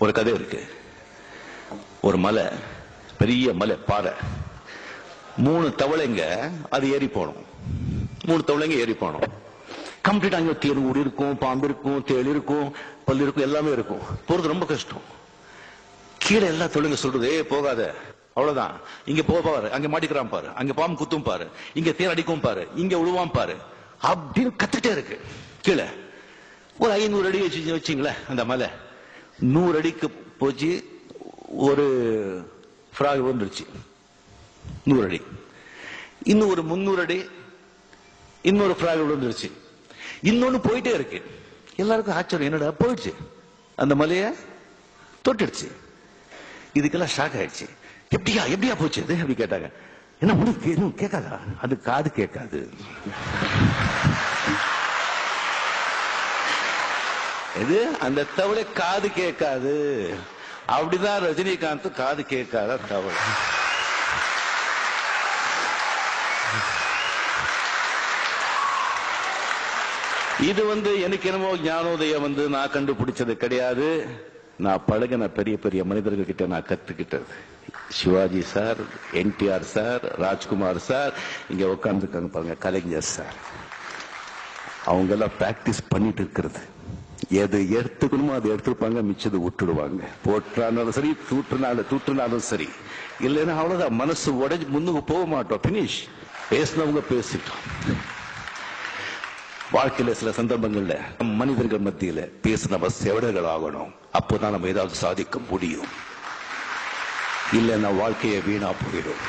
ஒரு கதை இருக்கு. ஒரு மலை, பெரிய மலை, பாறை, 3 தவளைங்க அது ஏறி போனோம். 3 தவளைங்க ஏறி போனோம். கம்ப்ளீட் அங்க தேன் ஊடி இருக்கும், பாம்பு இருக்கும், தேள் இருக்கும், பல்லு இருக்கும், எல்லாமே இருக்கும். போறது ரொம்ப கஷ்டம். கீழே எல்லா தவளைங்க சொல்றது, போகாத, அவ்வளவுதான், இங்க போவாரு, அங்க மாட்டிக்கிறான் பாரு, அங்க பாம்பு குத்தும் பாரு, இங்க தேன் அடிக்கும் பாரு, இங்க விழுவான் பாரு அப்படின்னு கத்துட்டே இருக்கு. கீழே ஒரு 500 அடி வச்சுங்களேன். அந்த மலை 100 அடிக்கு போச்சு. ஒரு ஃப்ராக் வந்துருச்சு 100 அடி. இன்னும் ஒரு 300 அடி இன்னொரு ஃப்ராக் விழுந்துருச்சு. இன்னொன்னு போயிட்டே இருக்கு. எல்லாருக்கும் ஆச்சரியம், என்னடா போயிடுச்சு, அந்த மலைய தொட்டுடுச்சு. இதுக்கெல்லாம் ஷாக் ஆயிடுச்சு. எப்படியா போச்சு அது அப்படி கேட்டாங்க. என்ன ஒண்ணு கேட்காதா? அது காது கேட்காது. இது அந்த தவளை காது கேட்காது. அப்படிதான் ரஜினிகாந்த் காது கேட்காத தவளை. இது எனக்கு என்னமோ ஞானோதயம் நான் கண்டுபிடிச்சது கிடையாது. நான் பழகின பெரிய பெரிய மனிதர்கள் கிட்ட நான் கத்துக்கிட்டது. Sivaji sir, NTR sir, Rajkumar sir, இங்க உட்கார்ந்துருக்காங்க பாருங்க, கலைஞர் சார், அவங்க எல்லாம் பிராக்டிஸ் பண்ணிட்டு இருக்கிறது. எது எடுத்துக்கணுமோ அதை எடுத்துருப்பாங்க, மிச்சது விட்டுடுவாங்க. போட்டாலும் சரி, தூற்றுனாலும் சரி. இல்லைன்னா அவ்வளவுதான், மனசு உடைஞ்சு முன்னுக்கு போக மாட்டோம். பினிஷ். பேசினவங்க பேசிட்டோம். வாழ்க்கையில சில சந்தர்ப்பங்கள்ல மனிதர்கள் மத்தியில பேச நம்ம செவடர்கள் ஆகணும். அப்போதான் நம்ம ஏதாவது சாதிக்க முடியும். இல்லைன்னா வாழ்க்கையை வீணா போயிடும்.